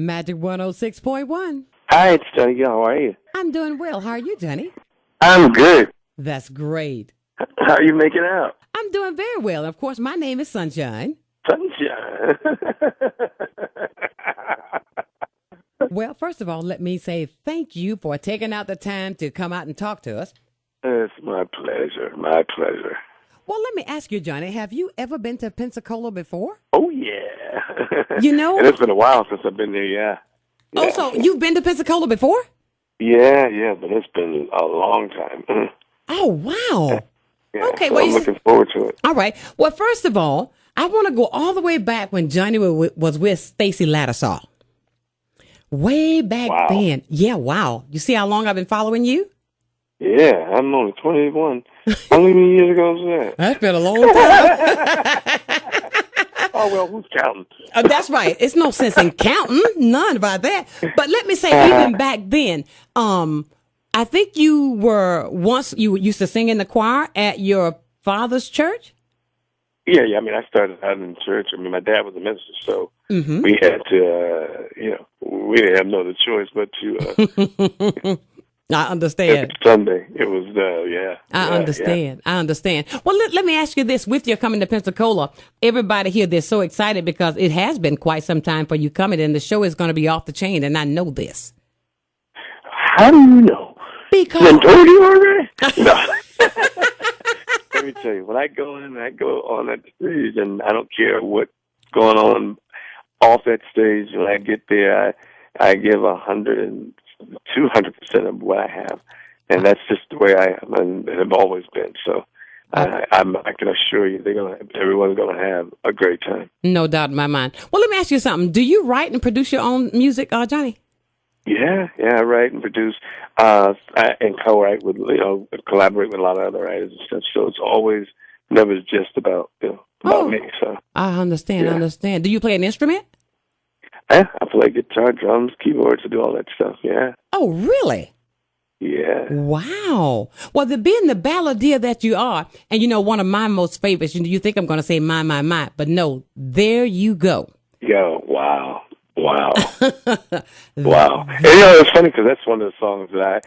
Magic 106.1. Hi, it's Johnny Gill. How are you? I'm doing well. How are you, Johnny? I'm good. That's great. How are you making out? I'm doing very well. Of course, my name is Sonshine. Sunshine. Well, first of all, let me say thank you for taking out the time to come out and talk to us. It's my pleasure. My pleasure. Well, let me ask you, Johnny, have you ever been to Pensacola before? Oh, yeah. You know? And it's been a while since I've been there, yeah. Oh, so you've been to Pensacola before? Yeah, but it's been a long time. Oh, wow. Yeah, Okay, so well, I'm looking forward to it. All right. Well, first of all, I want to go all the way back when Johnny was with Stacy Lattisaw. Way back then. Yeah, wow. You see how long I've been following you? Yeah, I'm only 21. How many years ago was that? That's been a long time. Oh, well, who's counting? That's right. It's no sense in counting. None about that. But let me say, even back then, I think you used to sing in the choir at your father's church? Yeah. I mean, I started out in church. I mean, my dad was a minister, so we had to, we didn't have no other choice but to. I understand. Every Sunday, it was, yeah. I understand. Yeah. I understand. Well, let me ask you this. With your coming to Pensacola, everybody here, they're so excited because it has been quite some time for you coming, and the show is going to be off the chain, and I know this. How do you know? Because I told you already? No. Let me tell you, when I go in, I go on that stage, and I don't care what's going on off that stage. When I get there, I give 200% of what I have, and that's just the way I am and have always been. So I can assure you, everyone's gonna have a great time. No doubt in my mind. Well, let me ask you something. Do you write and produce your own music, Johnny? Yeah, I write and produce, and co-write with, collaborate with a lot of other writers and stuff. So it's always never just about me. So I understand. Yeah. I understand. Do you play an instrument? I play guitar, drums, keyboards, I do all that stuff. Yeah. Oh, really? Yeah. Wow. Well, being the balladeer that you are, and one of my most favorites, you think I'm going to say my, but no, there you go. Yo, wow. Wow. Wow. And, it's funny because that's one of the songs that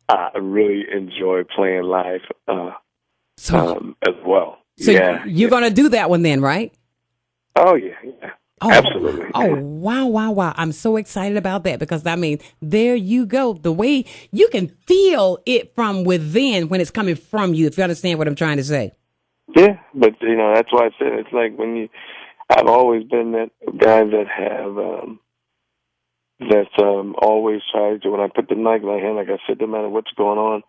I really enjoy playing live as well. So you're going to do that one then, right? Oh, yeah. Oh, absolutely. Oh, wow. I'm so excited about that because, there you go. The way you can feel it from within when it's coming from you, if you understand what I'm trying to say. Yeah, but, that's why I said it's like I've always been that guy that always tries to, when I put the mic in my hand, like I said, no matter what's going on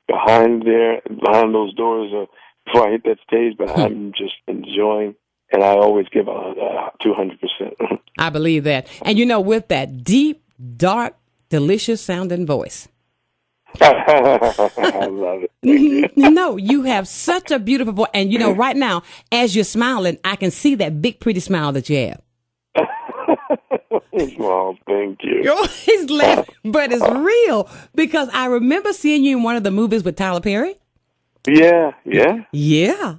behind those doors, or before I hit that stage, but I'm just enjoying. And I always give 200%. I believe that. And with that deep, dark, delicious sounding voice. I love it. No, you have such a beautiful voice. And right now, as you're smiling, I can see that big, pretty smile that you have. Well, thank you. He's laughing, but it's real. Because I remember seeing you in one of the movies with Tyler Perry. Yeah. Yeah. Yeah.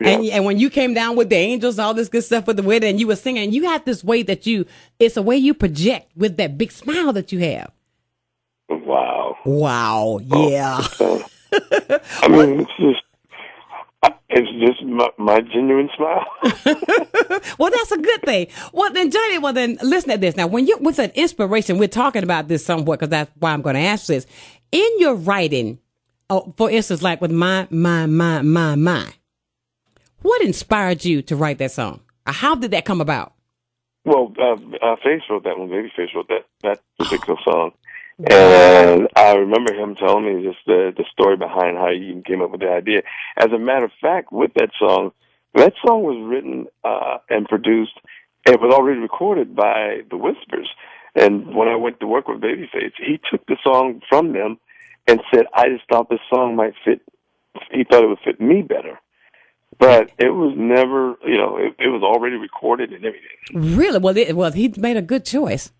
And when you came down with the angels, all this good stuff with the wedding, and you were singing, you have this way it's a way you project with that big smile that you have. Wow. Yeah. It's just my genuine smile. Well, that's a good thing. Well, then, Johnny, listen to this. Now, when you're with an inspiration, we're talking about this somewhat because that's why I'm going to ask this. In your writing, for instance, like with my, what inspired you to write that song? How did that come about? Well, Face wrote that one. Babyface wrote that particular song. And I remember him telling me just the story behind how he even came up with the idea. As a matter of fact, with that song was written and produced. It was already recorded by the Whispers. And when I went to work with Babyface, he took the song from them and said, I just thought this song might fit. He thought it would fit me better. But it was never, it was already recorded and everything. Really? Well, he made a good choice.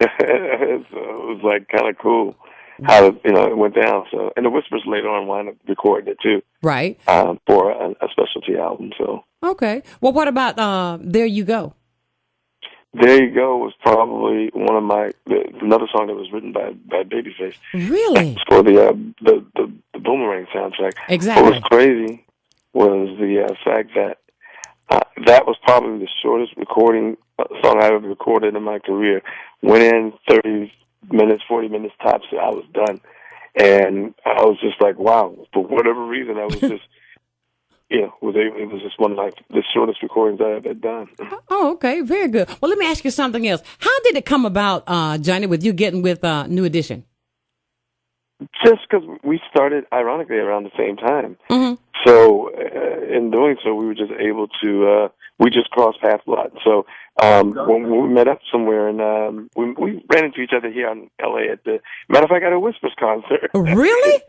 So it was like kind of cool how it went down. So, and the Whispers later on wound up recording it too, right? For a specialty album. So okay. Well, what about There You Go? There You Go was probably one of another song that was written by Babyface. Really? For the Boomerang soundtrack. Exactly. What was crazy was the fact that that was probably the shortest recording song I ever recorded in my career. Went in 30 minutes, 40 minutes tops, I was done. And I was just like, wow. For whatever reason, I was just, it was just one of the shortest recordings I've ever done. Oh, okay. Very good. Well, let me ask you something else. How did it come about, Johnny, with you getting with New Edition? Just because we started, ironically, around the same time. Mm-hmm. So, in doing so, we were just able to, we just crossed paths a lot. So, when we met up somewhere, and we ran into each other here in L.A. at matter of fact, at a Whispers concert. Really?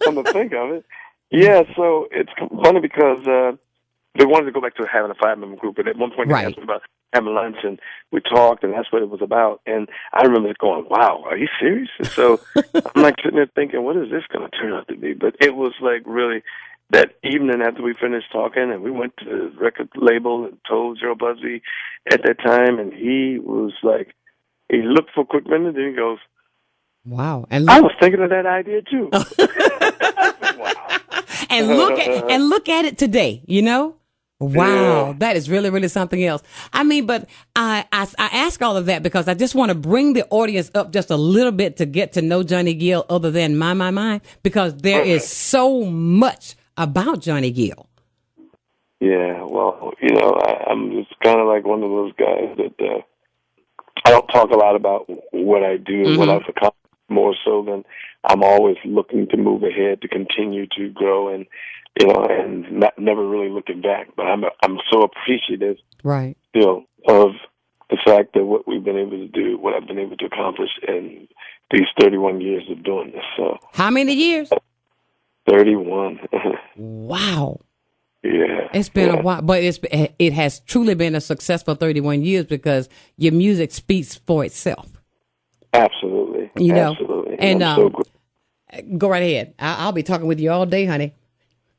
Come to think of it. Yeah, so it's funny because they wanted to go back to having a 5-member group, and at one point they asked me about having lunch, and we talked, and that's what it was about. And I remember going, wow, are you serious? And so I'm like sitting there thinking, what is this going to turn out to be? But it was like really that evening after we finished talking, and we went to the record label and told Joe Busby at that time, and he was like, he looked for a quick minute, and he goes, wow. And I was thinking of that idea too. Wow. And look at it today, Wow, that is really, really something else. I mean, but I ask all of that because I just want to bring the audience up just a little bit to get to know Johnny Gill other than my, because there is so much about Johnny Gill. Yeah, well, I'm just kind of like one of those guys that I don't talk a lot about what I do and what I've accomplished, more so than I'm always looking to move ahead, to continue to grow, and never really looking back. But I'm so appreciative, right? Of the fact that what we've been able to do, what I've been able to accomplish in these 31 years of doing this. So, how many years? 31. Wow. Yeah. It's been a while, but it has truly been a successful 31 years because your music speaks for itself. Absolutely. Absolutely. And go right ahead. I'll be talking with you all day, honey.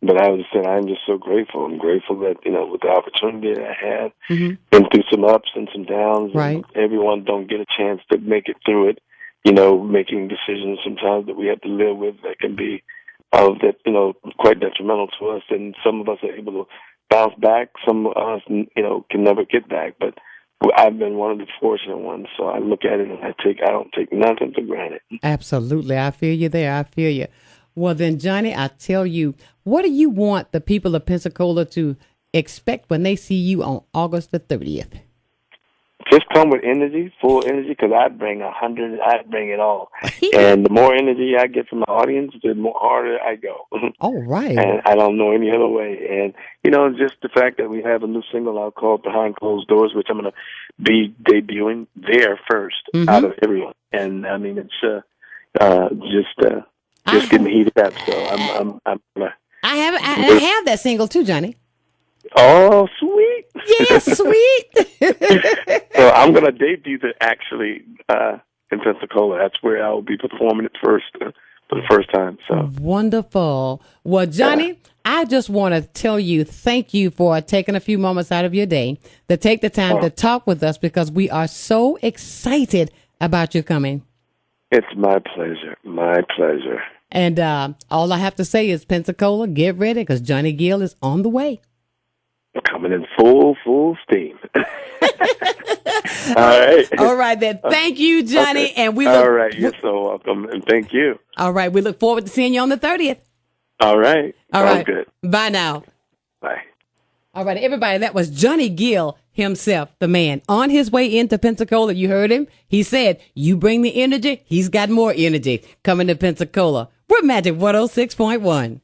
But I was saying, I'm just so grateful. I'm grateful that, with the opportunity that I had, been through some ups and some downs. Right. And everyone don't get a chance to make it through it, making decisions sometimes that we have to live with that can be quite detrimental to us. And some of us are able to bounce back. Some of us, can never get back. But I've been one of the fortunate ones, so I look at it and I don't take nothing for granted. Absolutely. I feel you there. I feel you. Well, then, Johnny, I tell you, what do you want the people of Pensacola to expect when they see you on August the 30th? Just come with energy, full energy, because I bring 100, I bring it all. And the more energy I get from the audience, the more harder I go. All right. And I don't know any other way. And, just the fact that we have a new single out called Behind Closed Doors, which I'm going to be debuting there first out of everyone. And, I mean, it's just getting heated up. So I'm I have that single too, Johnny. Oh, sweet. Yeah, sweet. So I'm going to debut it actually in Pensacola. That's where I will be performing it first for the first time. So wonderful. Well, Johnny, I just want to tell you thank you for taking a few moments out of your day to take the time to talk with us because we are so excited about you coming. It's my pleasure. My pleasure. And all I have to say is Pensacola, get ready because Johnny Gill is on the way. Coming in full steam. All right. All right, then. Thank you, Johnny. Okay. And all right. You're so welcome. And thank you. All right. We look forward to seeing you on the 30th. All right. All right. Good. Bye now. Bye. All right, everybody. That was Johnny Gill himself, the man. On his way into Pensacola, you heard him. He said, you bring the energy. He's got more energy coming to Pensacola. We're Magic 106.1.